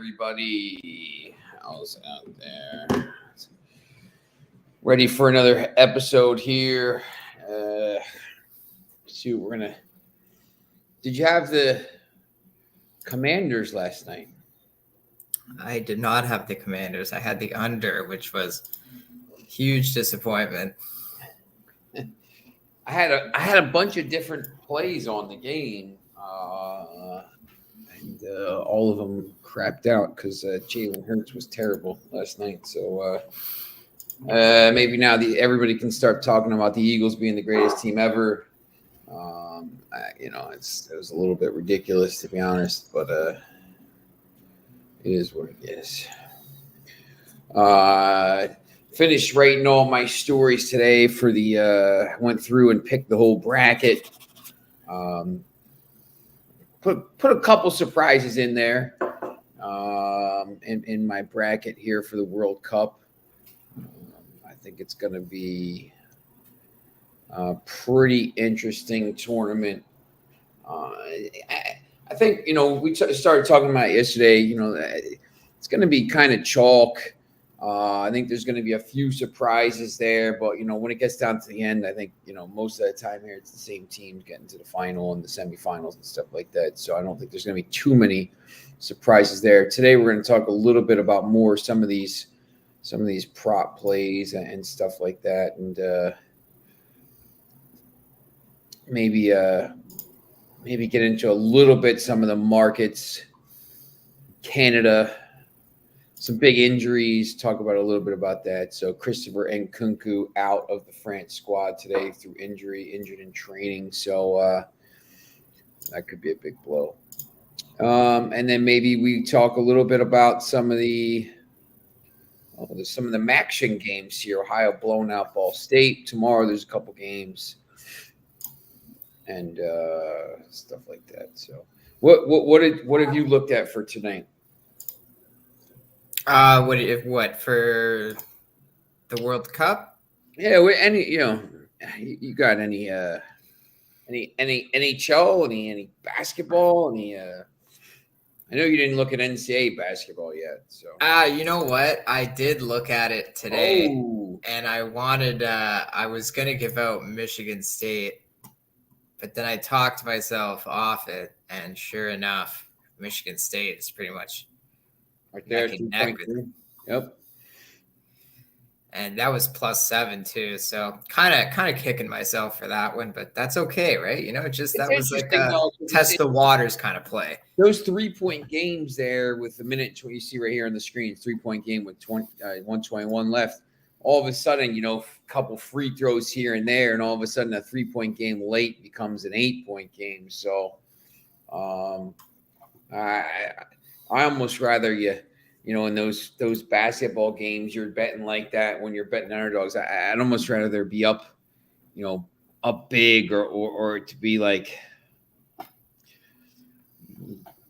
everybody? How's it out there? Ready for another episode here. See what we're gonna. Did you have the Commanders last night? I did not have the Commanders. I had the under, which was huge disappointment. I had a bunch of different plays on the game, and all of them crapped out because Jalen Hurts was terrible last night. So maybe now everybody can start talking about the Eagles being the greatest team ever. It was a little bit ridiculous, to be honest, but it is what it is. Finished writing all my stories today for the went through and picked the whole bracket. Put a couple surprises in there in my bracket here for the World Cup. I think it's going to be a pretty interesting tournament. I think, we started talking about it yesterday. It's going to be kind of chalk. I think there's going to be a few surprises there, but when it gets down to the end, I think most of the time here it's the same teams getting to the final and the semifinals and stuff like that. So I don't think there's going to be too many surprises there. Today we're going to talk a little bit about some of these prop plays and stuff like that, and maybe get into a little bit some of the markets, Canada. Some big injuries, talk about a little bit about that. So Christopher Nkunku out of the France squad today through injured in training. So that could be a big blow. And then maybe we talk a little bit about some of the action games here. Ohio blown out Ball State. Tomorrow there's a couple games and stuff like that. So what have you looked at for tonight? What for the World Cup? Yeah, you got any NHL, any basketball, I know you didn't look at NCAA basketball yet, so. You know what? I did look at it today, and I was gonna give out Michigan State, but then I talked myself off it, and sure enough, Michigan State is pretty much right there. Yep. And that was +7 too. So kind of kicking myself for that one, but that's okay, right? That was like a test the waters kind of play. Those 3-point games there with the minute you see right here on the screen, 3-point game with 121 left. All of a sudden, a couple free throws here and there, and all of a sudden a 3-point game late becomes an 8-point game. So I almost rather in those basketball games you're betting like that when you're betting underdogs. I'd almost rather there be up big or to be like,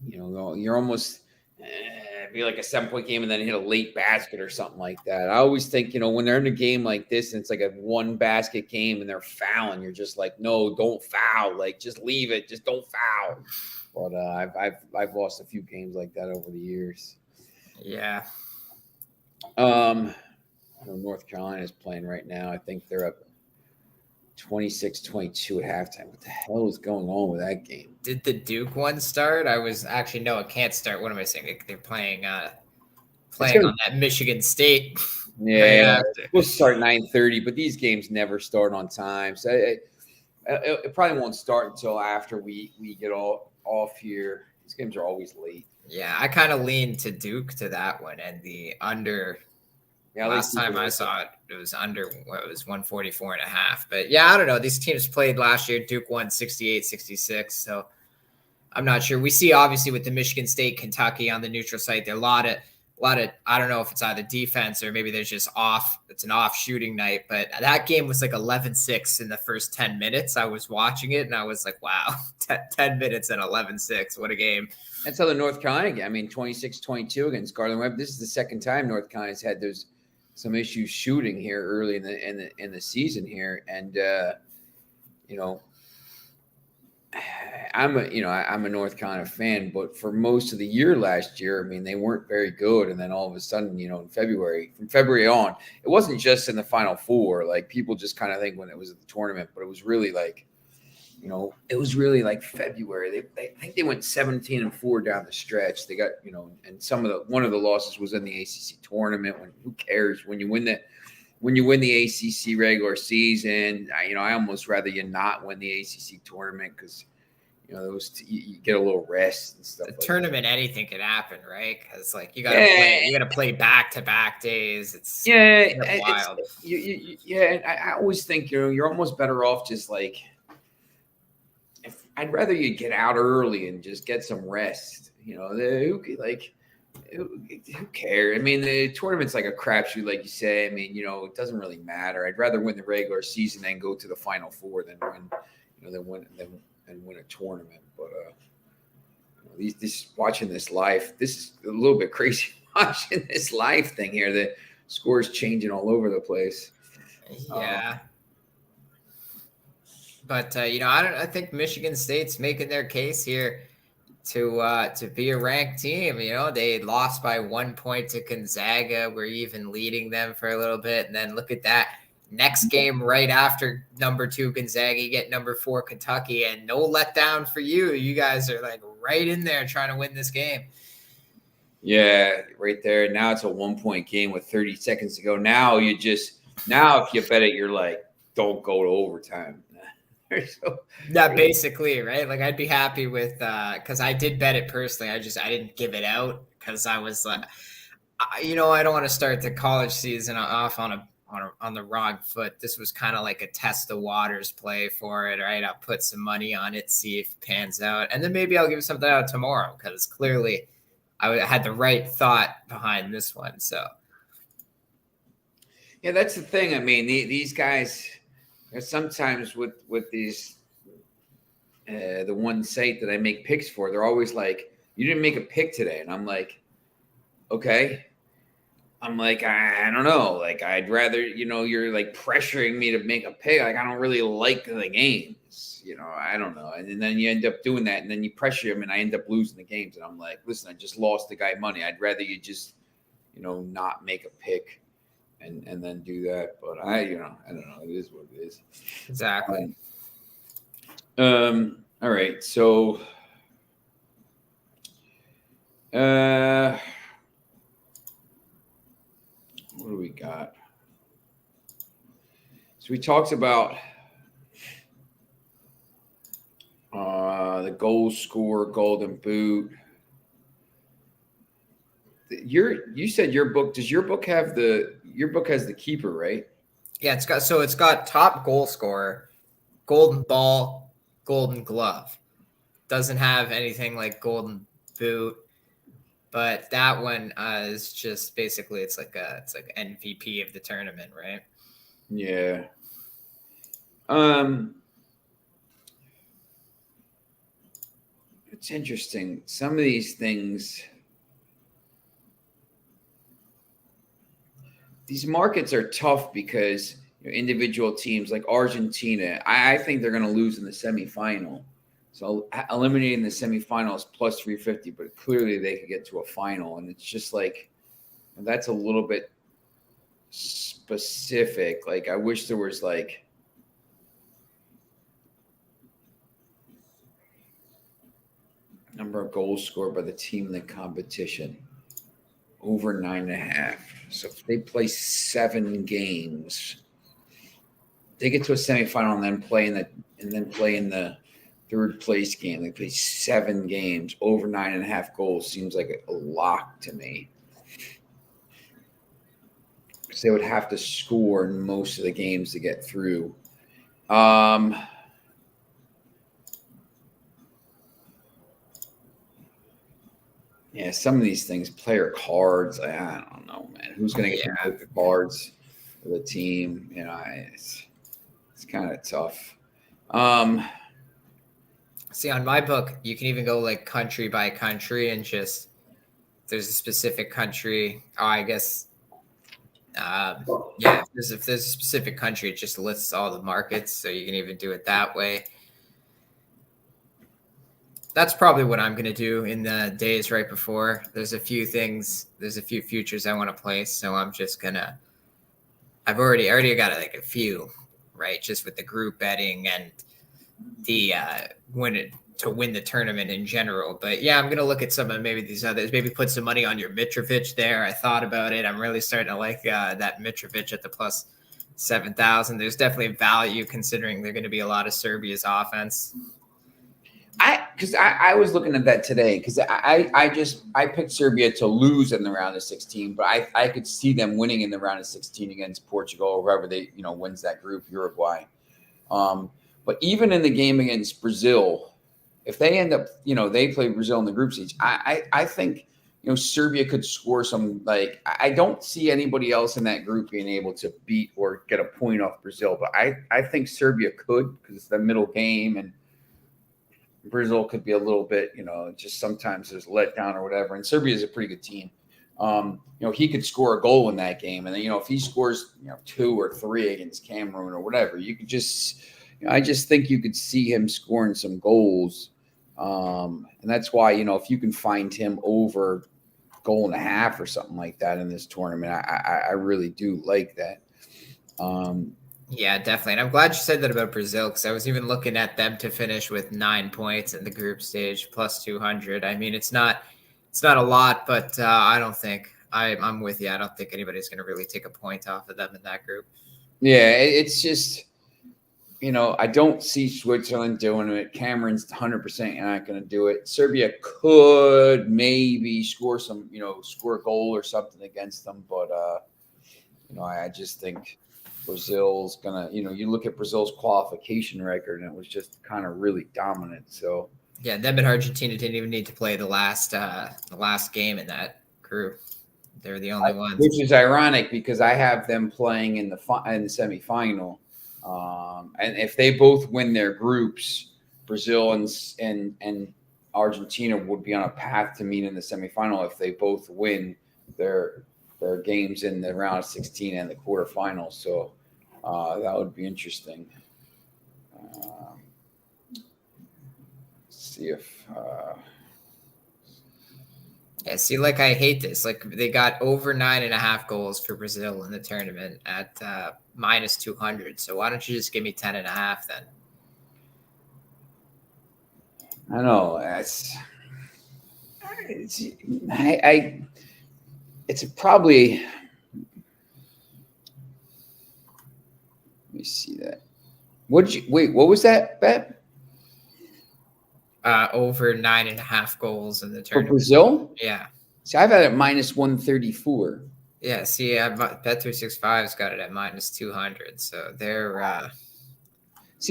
you're almost be like a 7-point game and then hit a late basket or something like that. I always think, when they're in a game like this and it's like a 1-basket game and they're fouling, you're just like, no, don't foul. Like, just leave it. Just don't foul. But I've lost a few games like that over the years. Yeah. North Carolina is playing right now. I think they're up 26-22 at halftime. What the hell is going on with that game? Did the Duke one start? No, it can't start. What am I saying? They're playing on that Michigan State. Yeah, we'll start 9:30, but these games never start on time. So it probably won't start until after we get all off here. These games are always late. Yeah, I kind of leaned to Duke to that one and the under. Yeah, last time I saw it, it was under. It was 144.5. But yeah, I don't know. These teams played last year. Duke won 68-66. So I'm not sure. We see obviously with the Michigan State, Kentucky on the neutral site, there are a lot of. I don't know if it's either defense or maybe there's just off. It's an off shooting night. But that game was like 11-6 in the first 10 minutes. I was watching it and I was like, wow, 10 minutes and 11-6. What a game. That's how the North Carolina game. I mean, 26-22 against Garland Webb. This is the second time North Carolina's had some issues shooting here early in the season here, and I'm a North Carolina fan, but for most of the year last year, I mean, they weren't very good. And then all of a sudden, from February on, it wasn't just in the Final Four. Like people just kind of think when it was at the tournament, but it was really like, it was really like February. I think they went 17-4 down the stretch. They got, and one of the losses was in the ACC tournament. Who cares when you win the ACC regular season? I almost rather you not win the ACC tournament because you get a little rest and stuff. The tournament, anything could happen, right? Because like you gotta play back-to-back days. It's wild. And I always think you're almost better off just like. I'd rather you get out early and just get some rest. Who cares? I mean, the tournament's like a crapshoot, like you say. I mean, it doesn't really matter. I'd rather win the regular season and go to the Final Four than win a tournament. But watching this live, this is a little bit crazy. Watching this live thing here, the scores changing all over the place. Yeah. But I think Michigan State's making their case here to be a ranked team. They lost by 1 point to Gonzaga. We're even leading them for a little bit, and then look at that next game right after number 2 Gonzaga, you get number 4 Kentucky, and no letdown for you. You guys are like right in there trying to win this game. Yeah, right there. Now it's a 1-point game with 30 seconds to go. Now if you bet it, you're like, don't go to overtime. Basically, right? Like I'd be happy with because I did bet it personally. I didn't give it out because I was like, I don't want to start the college season off on the wrong foot. This was kind of like a test the waters play for it, right? I'll put some money on it, see if it pans out, and then maybe I'll give something out tomorrow because clearly I had the right thought behind this one. So yeah, that's the thing. I mean, these guys. Sometimes with these, the one site that I make picks for, they're always like, "You didn't make a pick today," and I'm like, "Okay." I'm like, I don't know. Like, I'd rather, you're like pressuring me to make a pick. Like, I don't really like the games. I don't know. And then you end up doing that, and then you pressure him, and I end up losing the games. And I'm like, listen, I just lost the guy money. I'd rather you just, not make a pick. And then do that, but I don't know. It is what it is. Exactly. All right. So, what do we got? So we talked about the goal scorer, golden boot. You said your book. Does your book have your book has the keeper, right? Yeah, it's got top goal scorer, golden ball, golden glove. Doesn't have anything like golden boot, but that one is just basically it's like MVP of the tournament, right? Yeah. It's interesting. Some of these things. These markets are tough because individual teams like Argentina, I think they're going to lose in the semifinal. So eliminating the semifinal is plus 350, but clearly they could get to a final. And it's just like, that's a little bit specific. Like, I wish there was like, number of goals scored by the team in the competition. Over 9.5. So if they play 7 games, they get to a semifinal and then play in the third place game. They play 7 games, over 9.5 goals. Seems like a lock to me. Because they would have to score in most of the games to get through. Yeah, some of these things, player cards, I don't know, man. Who's going to get the cards for the team? It's kind of tough. See, on my book, you can even go like country by country and just there's a specific country. Oh, I guess, if there's a specific country, it just lists all the markets, so you can even do it that way. That's probably what I'm going to do in the days right before. There's a few futures I want to place. So I'm just going to, I already got like a few, right? Just with the group betting and the to win the tournament in general. But yeah, I'm going to look at some of maybe these others, maybe put some money on your Mitrovic there. I thought about it. I'm really starting to like that Mitrovic at the plus 7,000. There's definitely value considering they're going to be a lot of Serbia's offense. I was looking at that today because I picked Serbia to lose in the round of 16, but I could see them winning in the round of 16 against Portugal or whoever they wins that group, Uruguay. But even in the game against Brazil, if they end up they play Brazil in the group stage, I think Serbia could score some. Like I don't see anybody else in that group being able to beat or get a point off Brazil, but I think Serbia could because it's the middle game and Brazil could be a little bit, just sometimes there's a letdown or whatever. And Serbia is a pretty good team. He could score a goal in that game. And then, if he scores, 2 or 3 against Cameroon or whatever, you could just, I just think you could see him scoring some goals. And that's why, if you can find him over goal and a half or something like that in this tournament, I really do like that. Yeah, definitely. And I'm glad you said that about Brazil because I was even looking at them to finish with 9 points in the group stage plus 200. I mean, it's not a lot, but I don't think I'm with you. I don't think anybody's going to really take a point off of them in that group. Yeah, it's just, I don't see Switzerland doing it. Cameron's 100% not going to do it. Serbia could maybe score some, score a goal or something against them. But, I just think Brazil's going to, you look at Brazil's qualification record and it was just kind of really dominant. So, yeah, them and Argentina didn't even need to play the last game in that group. They're the only ones. Which is ironic because I have them playing in the semifinal. And if they both win their groups, Brazil and Argentina would be on a path to meet in the semifinal if they both win their games in the round of 16 and the quarterfinals. So that would be interesting. See if I hate this. Like they got over 9.5 goals for Brazil in the tournament at minus 200. So why don't you just give me 10.5 then? I know it's probably. Let me see that. What was that bet? Over 9.5 goals in the tournament. For Brazil? Yeah. See, I've had it minus 134. Yeah, see, Bet365's got it at minus 200. So they're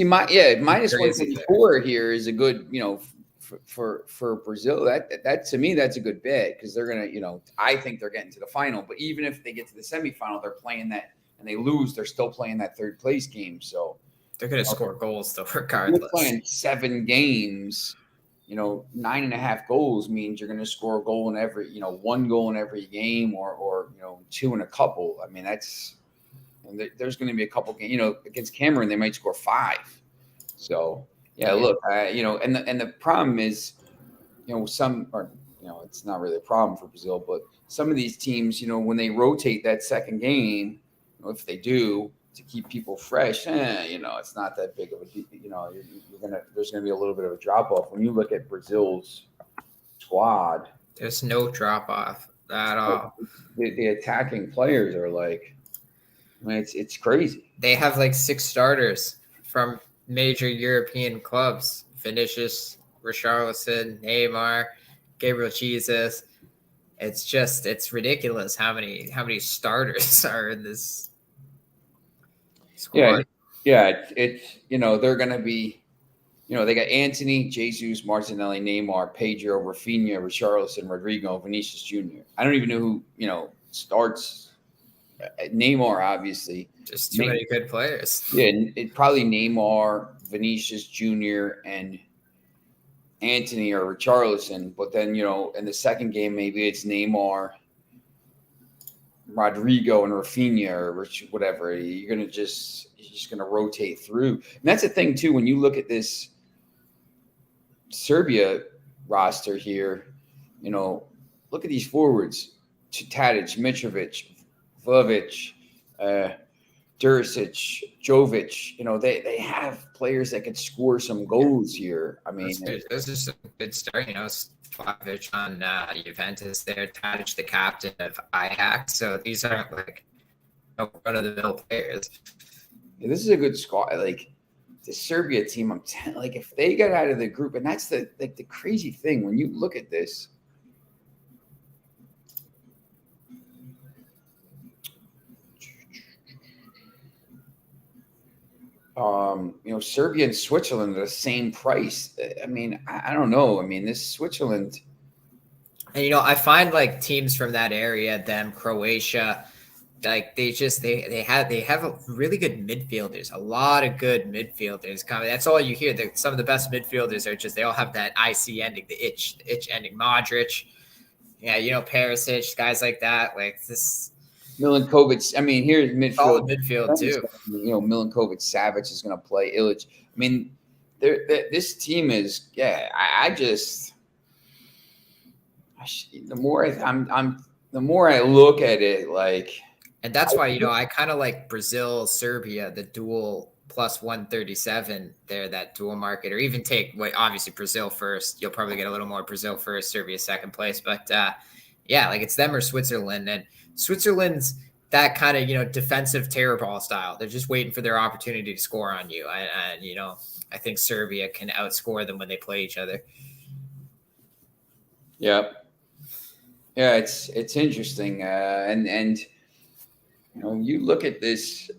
minus 134 here is a good, for Brazil. That to me, that's a good bet because they're gonna, I think they're getting to the final. But even if they get to the semifinal, they're playing that and they lose, they're still playing that third place game. So they're gonna score goals though, regardless. You're playing 7 games. 9.5 goals means you're going to score a goal in every, 1 goal in every game or 2 in a couple. I mean, there's going to be a couple games, against Cameroon, they might score 5. So, look, and the problem is, it's not really a problem for Brazil, but some of these teams, when they rotate that second game, if they do, to keep people fresh, it's not that big of a, there's gonna be a little bit of a drop off. When you look at Brazil's squad, there's no drop off at all. The attacking players are like, it's crazy. They have like 6 starters from major European clubs: Vinicius, Richarlison, Neymar, Gabriel Jesus. It's ridiculous how many starters are in this squad. Yeah. It's they're going to be, they got Anthony, Jesus, Martinelli, Neymar, Pedro, Rafinha, Richarlison, Rodrigo, Vinicius Jr. I don't even know who, starts. Neymar, obviously. Just too many good players. Yeah, it probably Neymar, Vinicius Jr., and Anthony or Richarlison. But then, in the second game, maybe it's Neymar, Rodrigo, and Rafinha or whatever. You're just going to rotate through. And that's the thing, too, when you look at this Serbia roster here. You know, look at these forwards: Tadic, Mitrovic, Vujovic, Duricic, Jovic. You know, they have players that could score some goals here. I mean, this is a good start. You know, Vlahovic on Juventus there, Tadic, the captain of Ajax. So these aren't like run of the mill players. Yeah, this is a good squad. Like the Serbia team, like if they get out of the group, and that's the crazy thing when you look at this. You know, Serbia and Switzerland are the same price. I mean, I don't know. I mean, this Switzerland. And, you know, I find like teams from that area, them, Croatia, like they have a really good midfielders, a lot of good midfielders coming. That's all you hear. Some of the best midfielders are just, they all have that IC ending, the itch ending. Modric, yeah, you know, Perisic, guys like that. Like this. Milinkovic. I mean, here's midfield. Solid midfield too. You know, Milinkovic, Savic is going to play. Illich. I mean, this team is. Yeah, the more I look at it, like. And that's why, you know, I kind of like Brazil, Serbia, the dual plus 137 there, that dual market, or even take, obviously Brazil first. You'll probably get a little more Brazil first, Serbia second place. But yeah, like it's them or Switzerland. And Switzerland's that kind of, you know, defensive terror ball style. They're just waiting for their opportunity to score on you. And you know, I think Serbia can outscore them when they play each other. Yeah. Yeah, it's interesting. And you know, you look at this,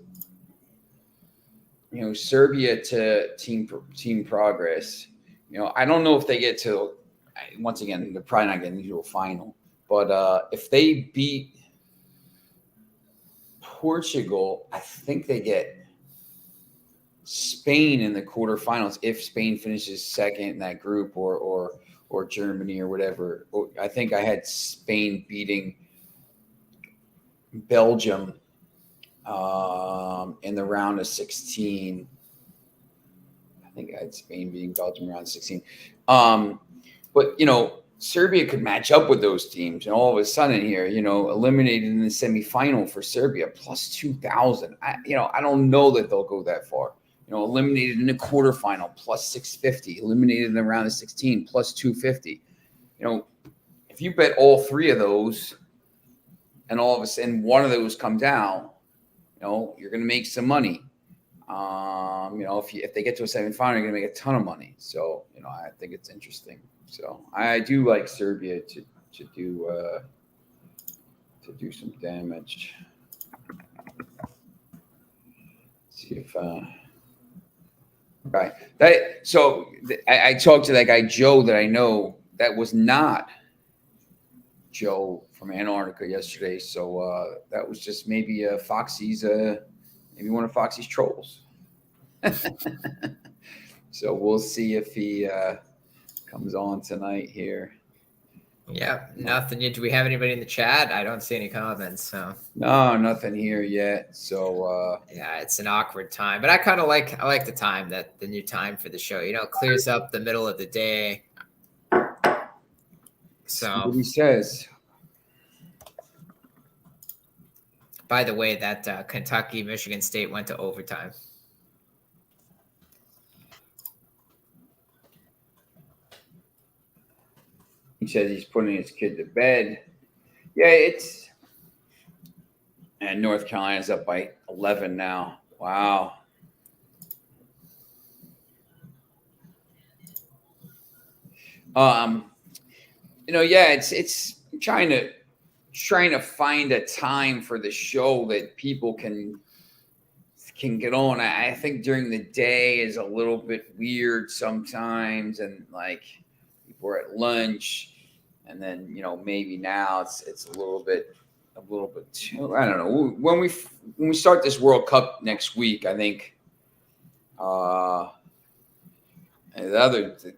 you know, Serbia to team progress. You know, I don't know if they get to, once again, they're probably not getting to a final. But if they beat Portugal, I think they get Spain in the quarterfinals if Spain finishes second in that group, or Germany or whatever. I think I had Spain beating Belgium in the round of 16. I think I had Spain beating Belgium round of 16. But, you know, Serbia could match up with those teams, and all of a sudden here, you know, eliminated in the semifinal for Serbia, plus 2,000. I don't know that they'll go that far. You know, eliminated in the quarterfinal, plus 650. Eliminated in the round of 16, plus 250. You know, if you bet all three of those, and all of a sudden one of those comes out, you know, you're going to make some money. You know, if they get to a semifinal, you're going to make a ton of money. So, you know, I think it's interesting. So I do like Serbia to do some damage. Let's see if right. I talked to that guy Joe that I know. That was not Joe from Antarctica yesterday. So that was just maybe Foxy's maybe one of Foxy's trolls. So we'll see if he comes on tonight here. Yeah, nothing yet. Do we have anybody in the chat? I don't see any comments. So no, nothing here yet. So yeah, it's an awkward time, but I like the time, that the new time for the show. You know, it clears up the middle of the day. So what he says. By the way, that Kentucky, Michigan State went to overtime. He says he's putting his kid to bed. Yeah, and North Carolina's up by 11 now. Wow. You know, yeah, it's trying to find a time for the show that people can get on. I think during the day is a little bit weird sometimes, and like people are at lunch. And then, you know, maybe now it's a little bit too, I don't know. When we start this World Cup next week, I think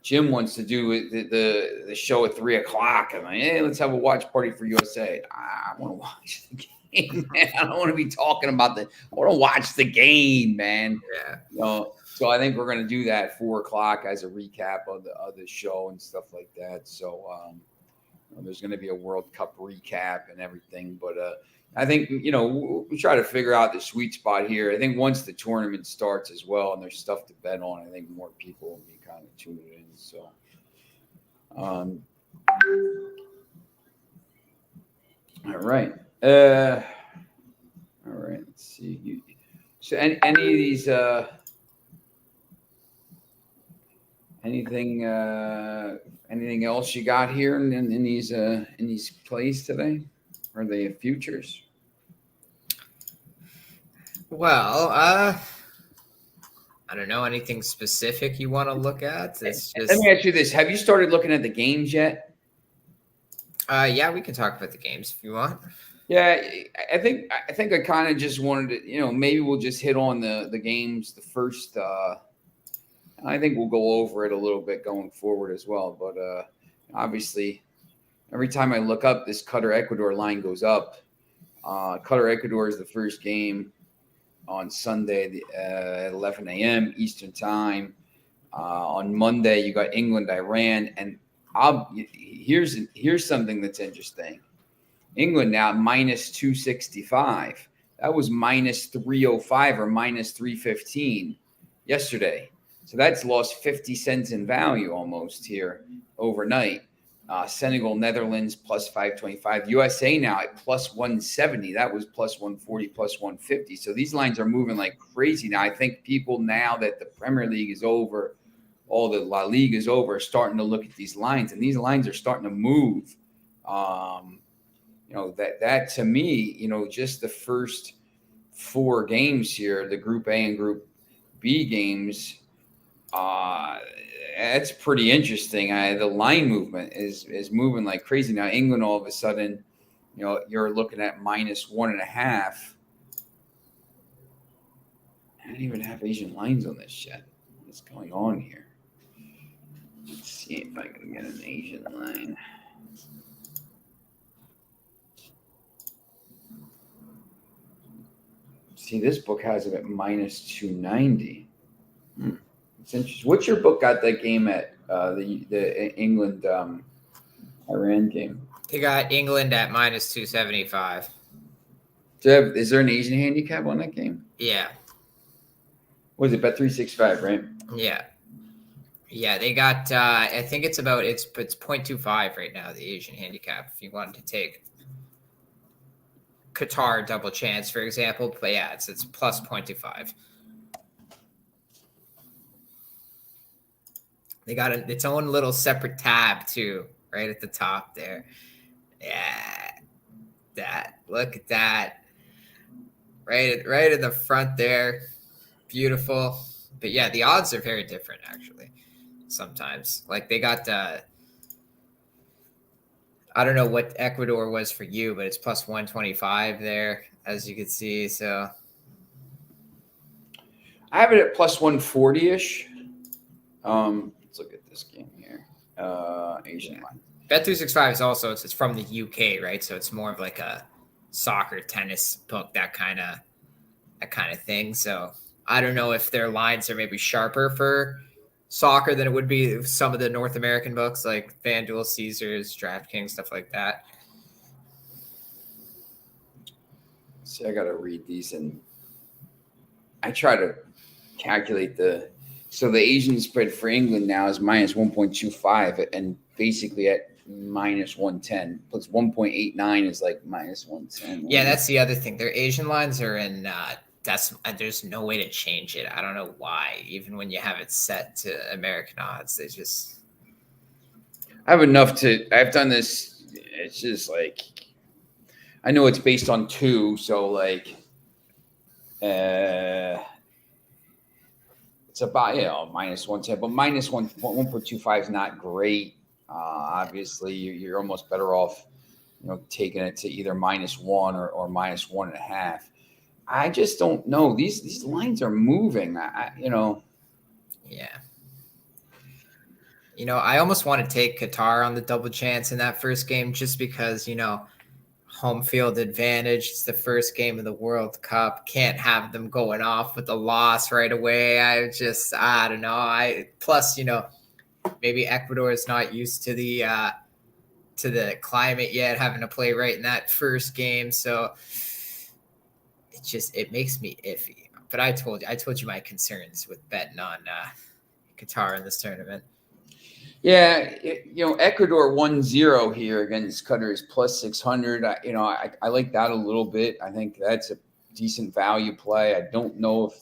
Jim wants to do the show at 3:00. I'm like, hey, let's have a watch party for USA. I want to watch the game, man. I don't want to be talking about I want to watch the game, man. Yeah. You know, So I think we're going to do that at 4:00 as a recap of the show and stuff like that. So there's going to be a World Cup recap and everything. But I think, we try to figure out the sweet spot here. I think once the tournament starts as well and there's stuff to bet on, I think more people will be kind of tuning in. So, all right. All right. Let's see. So any of these, anything else you got here in these plays today? Are they futures? Well, I don't know, anything specific you want to look at. It's just. Let me ask you this: have you started looking at the games yet? Yeah, we can talk about the games if you want. Yeah, I think I kind of just wanted to, maybe we'll just hit on the games, the first. I think we'll go over it a little bit going forward as well. But obviously, every time I look up, this Qatar-Ecuador line goes up. Qatar-Ecuador is the first game on Sunday at 11 a.m. Eastern time. On Monday, you got England-Iran. And here's something that's interesting. England now minus 265. That was minus 305 or minus 315 yesterday. So that's lost 50 cents in value almost here overnight. Senegal, Netherlands plus 525. USA now at plus 170. That was plus 140, plus 150. So these lines are moving like crazy now. I think people, now that the Premier League is over, all the La Liga is over, are starting to look at these lines, and these lines are starting to move. That to me, just the first 4 games here, the Group A and Group B games, that's pretty interesting. The line movement is moving like crazy now. England, all of a sudden, you're looking at minus 1.5. I don't even have Asian lines on this yet. What's going on here? Let's see if I can get an Asian line. See, this book has it at minus 290. It's interesting. What's your book got that game at, the England Iran game? They got England at minus 275. Is there an Asian handicap on that game? Yeah. What is it, bet 365, right? Yeah. Yeah, they got, I think it's 0.25 right now, the Asian handicap, if you wanted to take Qatar double chance, for example. But yeah, it's plus 0.25. They got its own little separate tab too, right at the top there. Yeah, look at that, right in the front there, beautiful. But yeah, the odds are very different actually. Sometimes, like they got I don't know what Ecuador was for you, but it's plus 125 there, as you can see. So I have it at plus 140-ish. Let's look at this game here. Asian line. Bet 365 is also it's from the UK, right? So it's more of like a soccer, tennis book, that kind of thing. So I don't know if their lines are maybe sharper for soccer than it would be some of the North American books like FanDuel, Caesars, DraftKings, stuff like that. See, I got to read these, and I try to calculate so the Asian spread for England now is minus 1.25 and basically at minus 110 plus 1.89 is like minus 110. Yeah, that's the other thing. Their Asian lines are in there's no way to change it. I don't know why. Even when you have it set to American odds, they just. I've done this. It's just like, I know it's based on 2, so like, it's about minus 110, but minus 1.25 is not great. Obviously, you're almost better off, taking it to either minus 1 or minus 1.5. I just don't know. These lines are moving. Yeah. I almost want to take Qatar on the double chance in that first game just because, home field advantage. It's the first game of the World Cup. Can't have them going off with a loss right away. I don't know. Plus, maybe Ecuador is not used to the climate yet, having to play right in that first game. So it makes me iffy. But I told you my concerns with betting on Qatar in this tournament. Yeah, Ecuador 1-0 here against Qatar is plus 600. I like that a little bit. I think that's a decent value play. I don't know if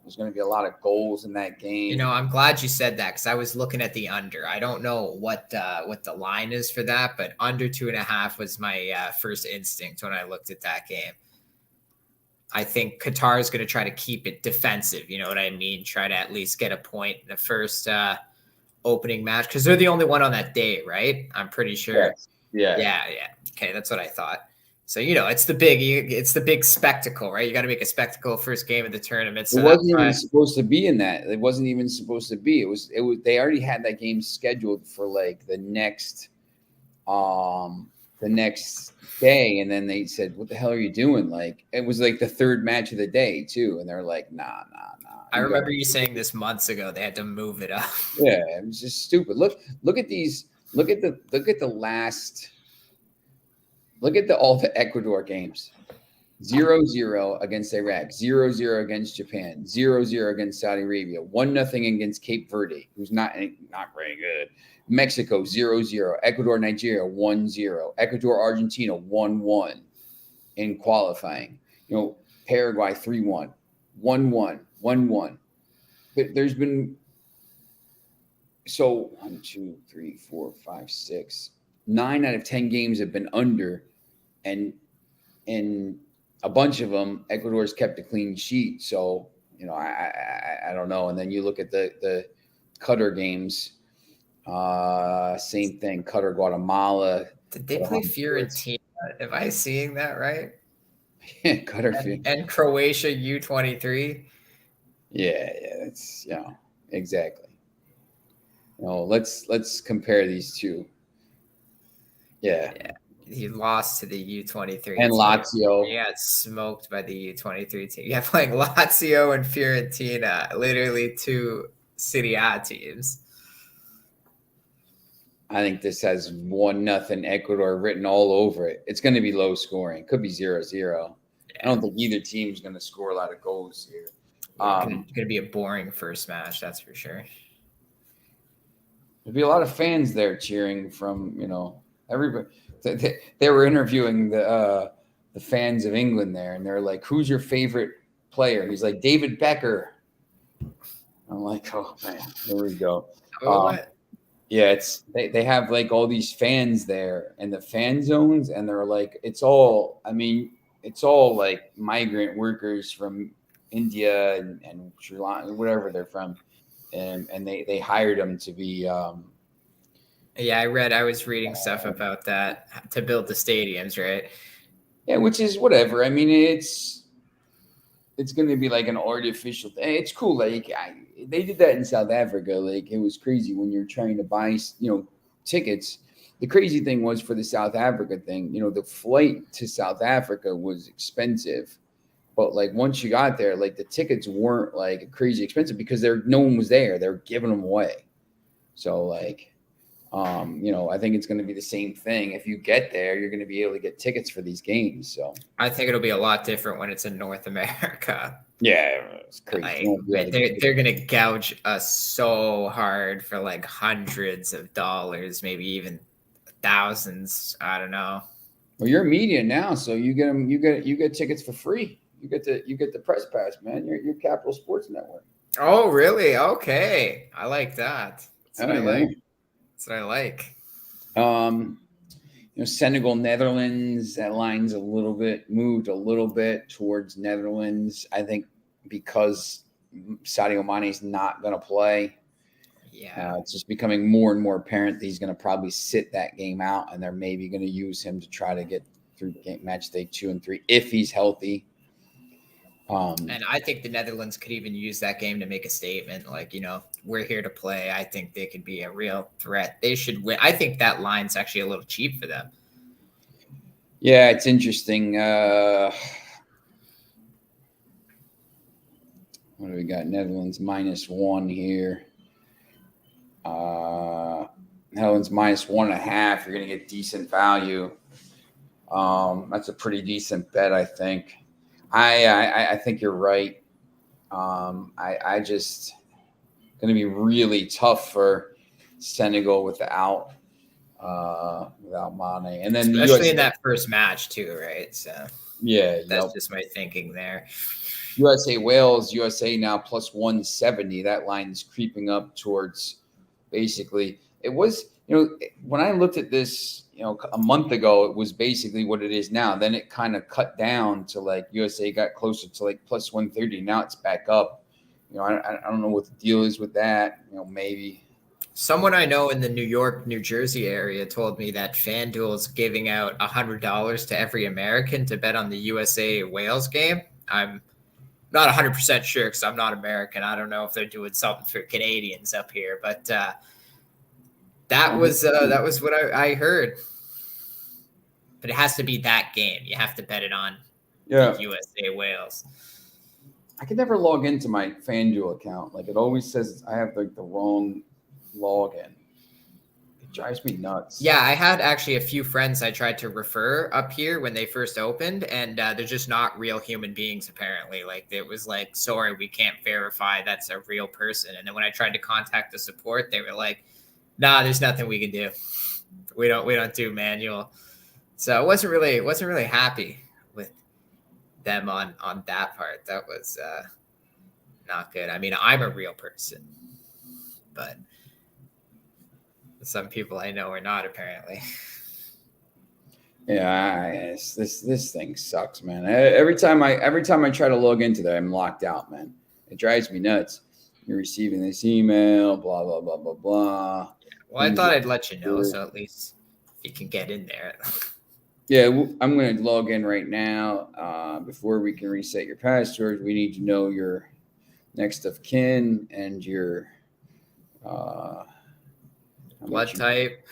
there's going to be a lot of goals in that game. I'm glad you said that because I was looking at the under. I don't know what the line is for that, but under 2.5 was my first instinct when I looked at that game. I think Qatar is going to try to keep it defensive. You know what I mean? Try to at least get a point in the first opening match because they're the only one on that day, right? I'm pretty sure. Yes. Yeah. Okay, that's what I thought. So it's the big spectacle, right? You got to make a spectacle first game of the tournament. So it wasn't even supposed to be in that. It wasn't even supposed to be. It was. They already had that game scheduled for like the next day, and then they said, "What the hell are you doing?" Like it was like the third match of the day too, and they're like, "Nah." I remember you saying this months ago. They had to move it up. Yeah, it was just stupid. Look at these. Look at the last. Look at all the Ecuador games. 0-0 against Iraq, 0-0 against Japan, 0-0 against Saudi Arabia, 1-0 against Cape Verde, who's not very good. Mexico 0-0, Ecuador, Nigeria 1-0, Ecuador, Argentina 1-1 in qualifying. Paraguay 3-1, 1-1, 1-1. But there's been 1, 2, 3, 4, 5, 6, 9 out of 10 games have been under, and a bunch of them, Ecuador's kept a clean sheet. So, I don't know. And then you look at the Qatar games, same thing. Qatar, Guatemala. Did they play Fiorentina? Am I seeing that right? Yeah, Qatar and Croatia U23. Yeah, that's exactly. Let's compare these two. Yeah. He lost to the U23 and team. Lazio. He got smoked by the U23 team. Yeah, playing Lazio and Fiorentina, literally two Serie A teams. I think this has 1-0 Ecuador written all over it. It's going to be low scoring. Could be 0-0. Yeah. I don't think either team is going to score a lot of goals here. It's going to be a boring first match, that's for sure. There'll be a lot of fans there cheering from everybody. They were interviewing the fans of England there, and they're like, "Who's your favorite player?" He's like, "David Becker." I'm like, "Oh man, here we go." Yeah, they have like all these fans there in the fan zones, and they're like, it's all like migrant workers from India and Sri Lanka, wherever they're from, and they hired them to be. Yeah, I was reading stuff about that to build the stadiums, right? Yeah, which is whatever. I mean, it's going to be like an artificial thing. It's cool. Like they did that in South Africa. Like it was crazy when you're trying to buy, tickets. The crazy thing was for the South Africa thing, the flight to South Africa was expensive. But like once you got there, like the tickets weren't like crazy expensive because no one was there. They were giving them away. So like, I think it's going to be the same thing. If you get there, you're going to be able to get tickets for these games. So I think it'll be a lot different when it's in North America. Yeah, it's crazy. They're going to gouge us so hard for like hundreds of dollars, maybe even thousands. I don't know. Well, you're media now, so you get them. You get tickets for free. You get the press pass, man. You're Capital Sports Network. Oh, really? Okay, I like that. That's what I like. That's what I like. Senegal, Netherlands, that line's moved a little bit towards Netherlands. I think because Sadio Mane is not going to play. Yeah. It's just becoming more and more apparent that he's going to probably sit that game out, and they're maybe going to use him to try to get through match day 2 and 3 if he's healthy. And I think the Netherlands could even use that game to make a statement like, we're here to play. I think they could be a real threat. They should win. I think that line's actually a little cheap for them. Yeah, it's interesting. What do we got? Netherlands -1 here. Netherlands -1.5. You're going to get decent value. That's a pretty decent bet, I think. I think you're right. I just going to be really tough for Senegal without Mane, and then especially in that first match too, right? So yeah, that's just my thinking there. USA Wales, USA now +170. That line is creeping up towards basically. It was, when I looked at this, a month ago, it was basically what it is now. Then it kind of cut down to like USA got closer to like +130. Now it's back up. I don't know what the deal is with that. Maybe. Someone I know in the New York, New Jersey area told me that FanDuel is giving out $100 to every American to bet on the USA Wales game. I'm not 100% sure because I'm not American. I don't know if they're doing something for Canadians up here, but that was what I heard. But it has to be that game. You have to bet it on the USA Wales. I can never log into my FanDuel account. Like it always says I have like the wrong login. It drives me nuts. Yeah, I had actually a few friends I tried to refer up here when they first opened, and they're just not real human beings apparently. Like it was like, sorry, we can't verify that's a real person. And then when I tried to contact the support, they were like, nah, there's nothing we can do. We don't do manual. So I wasn't really happy with them on that part. That was not good. I mean, I'm a real person, but some people I know are not apparently. Yeah, this thing sucks, man. Every time I try to log into that, I'm locked out, man. It drives me nuts. You're receiving this email, blah blah blah blah blah. Well, I thought I'd let you know, so at least you can get in there. Yeah, I'm going to log in right now. Before we can reset your password, we need to know your next of kin and your blood type,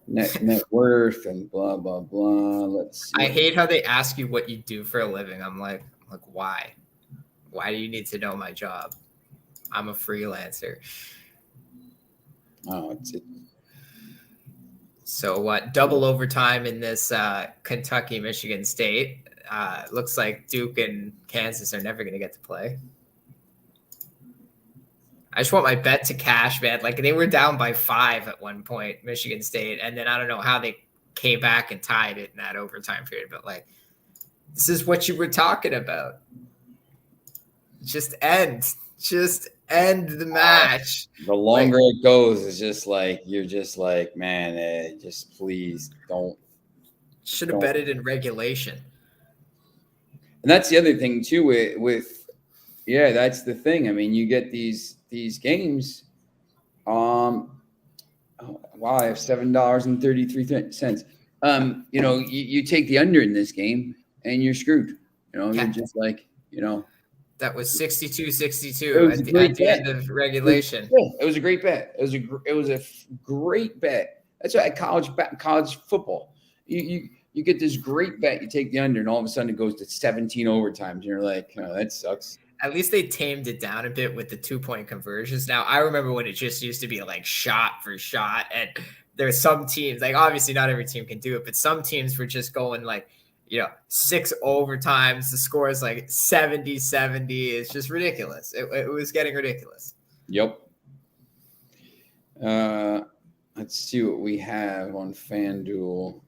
net worth, and blah blah blah. Let's see. I hate how they ask you what you do for a living. I'm like, why? Why do you need to know my job? I'm a freelancer. Oh, it's it. So what? Double overtime in this Kentucky, Michigan State. Looks like Duke and Kansas are never going to get to play. I just want my bet to cash, man. Like they were down by 5 at one point, Michigan State, and then I don't know how they came back and tied it in that overtime period. But like, this is what you were talking about. Just end the match. The longer it goes, it's just like you're just like, man, just please don't. Should have bet it in regulation. And that's the other thing too with that's the thing. I mean, you get these games. Wow, I have $7.33. You take the under in this game and you're screwed. You're just like, That was 62-62 at the end of regulation. It was a great bet. It was a great bet. That's why college football. You get this great bet. You take the under, and all of a sudden it goes to 17 overtimes. And you're like, oh, that sucks. At least they tamed it down a bit with the 2-point conversions. Now, I remember when it just used to be like shot for shot. And there's some teams, like obviously not every team can do it, but some teams were just going like, 6 overtimes. The score is like 70-70. It's just ridiculous. It was getting ridiculous. Yep. Let's see what we have on FanDuel.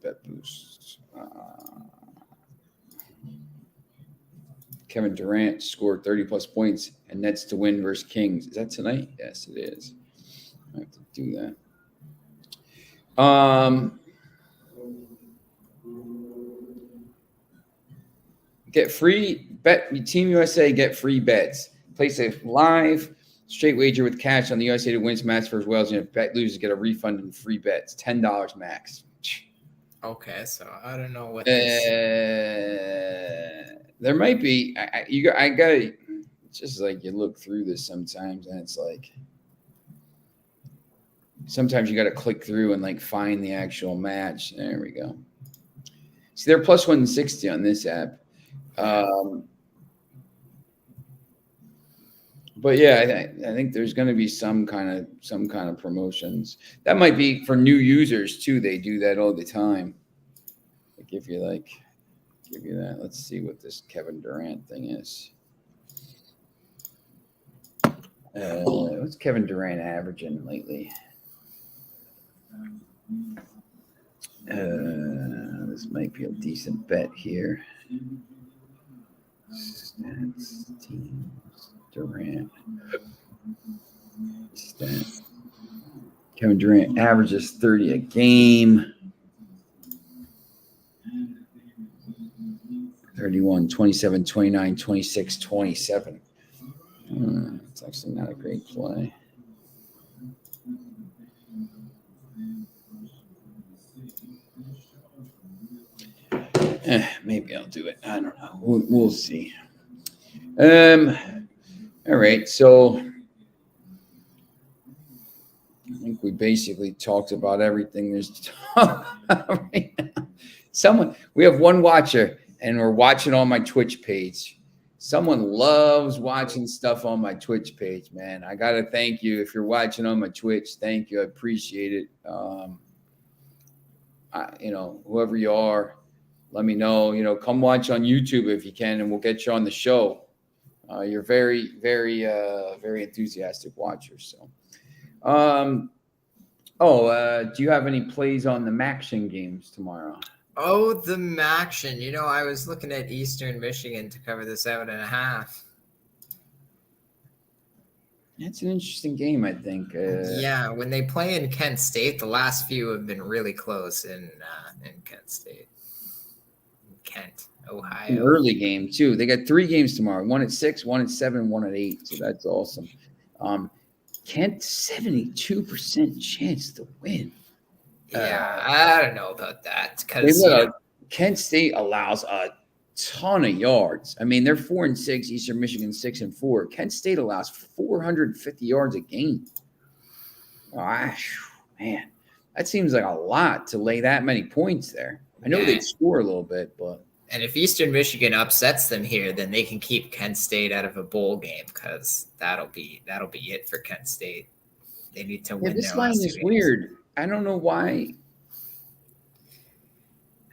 Bet boost. Kevin Durant scored 30+ points and Nets to win versus Kings. Is that tonight? Yes, it is. I have to do that. Get free bet. Team USA get free bets. Place a live straight wager with cash on the USA to win match for Wales, and if bet loses, get a refund and free bets. $10 max. Okay, so I don't know what there might be. I got just like you look through this sometimes, and it's like sometimes you got to click through and like find the actual match. There we go. See, they're plus 160 on this app. But yeah, I think there's going to be some kind of promotions. That might be for new users too. They do that all the time. They give you that. Let's see what this Kevin Durant thing is. What's Kevin Durant averaging lately? This might be a decent bet here. Stats, teams, Durant. Stats. Kevin Durant averages 30 a game. 31, 27, 29, 26, 27. It's actually not a great play. Maybe I'll do it. I don't know. We'll see. All right. So I think we basically talked about everything there's to talk about right now. We have one watcher, and we're watching on my Twitch page. Someone loves watching stuff on my Twitch page, man. I got to thank you. If you're watching on my Twitch, thank you. I appreciate it. Whoever you are, let me know. Come watch on YouTube if you can, and we'll get you on the show. You're very, very, very enthusiastic watchers. So, do you have any plays on the Maction games tomorrow? Oh, the Maction. I was looking at Eastern Michigan to cover the 7.5. That's an interesting game, I think. Yeah, when they play in Kent State, the last few have been really close in Kent State. Kent, Ohio. An early game, too. They got 3 games tomorrow. 1 at 6, 1 at 7, 1 at 8. So that's awesome. Kent, 72% chance to win. Yeah, I don't know about that. Because Kent State allows a ton of yards. I mean, they're 4-6, Eastern Michigan 6-4. Kent State allows 450 yards a game. Man, that seems like a lot to lay that many points there. I know they score a little bit, but and if Eastern Michigan upsets them here, then they can keep Kent State out of a bowl game because that'll be it for Kent State. They need to win. This line is weird. I don't know why.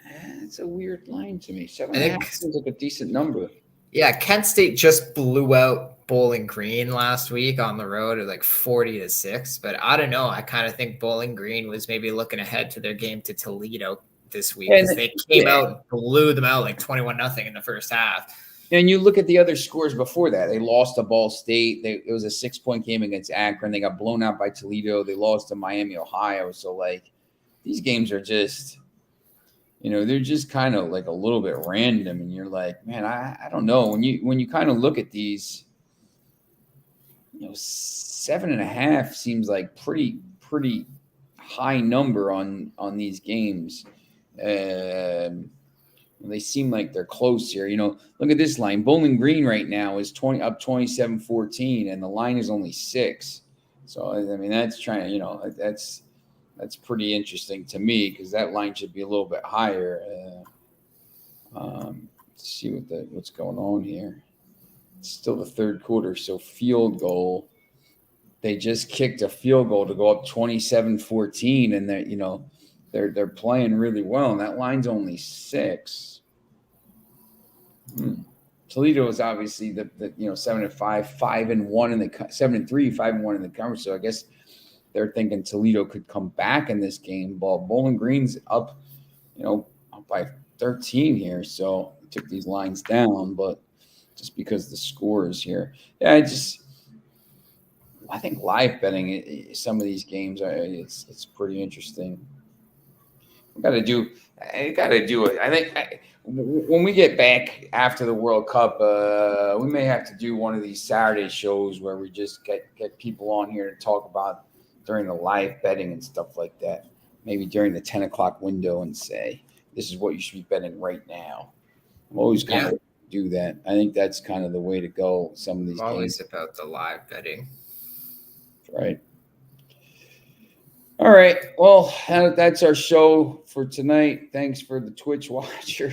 It's a weird line to me. 7.5 seems like a decent number. Yeah, Kent State just blew out Bowling Green last week on the road at like 40-6. But I don't know. I kind of think Bowling Green was maybe looking ahead to their game to Toledo this week because they came out and blew them out like 21-0 in the first half. And you look at the other scores before that. They lost to Ball State. It was a 6-point game against Akron. They got blown out by Toledo. They lost to Miami, Ohio. So, like, these games are just, they're just kind of like a little bit random. And you're like, man, I don't know. When you kind of look at these, 7.5 seems like pretty high number on these games. They seem like they're close here. Look at this line. Bowling Green right now is 27-14, and the line is only 6. So, I mean, that's trying to, that's pretty interesting to me because that line should be a little bit higher. Let's see what's going on here. It's still the third quarter, so field goal. They just kicked a field goal to go up 27-14, and they're playing really well, and that line's only 6. Toledo is obviously the 7-5, 5-1 in the 7-3, 5-1 in the conference. So I guess they're thinking Toledo could come back in this game. But Bowling Green's up by 13 here. So I took these lines down, but just because the score is here, I think live betting some of these games it's pretty interesting. I got to do it. I think when we get back after the World Cup, we may have to do one of these Saturday shows where we just get people on here to talk about during the live betting and stuff like that. Maybe during the 10 o'clock window and say, this is what you should be betting right now. I'm always kind of do that. I think that's kind of the way to go. Some of these always games. about the live betting. Right. All right. Well, that's our show for tonight. Thanks for the Twitch watcher.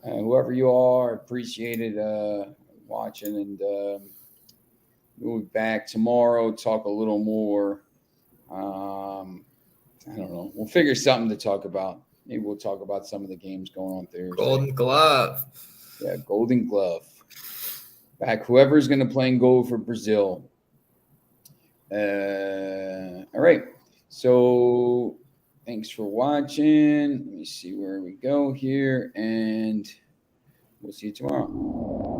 Whoever you are, appreciate it watching. And we'll be back tomorrow, talk a little more. I don't know. We'll figure something to talk about. Maybe we'll talk about some of the games going on Thursday. Golden Glove. Yeah, Golden Glove. Back whoever's going to play in goal for Brazil. All right. So thanks for watching. Let me see where we go here, and we'll see you tomorrow.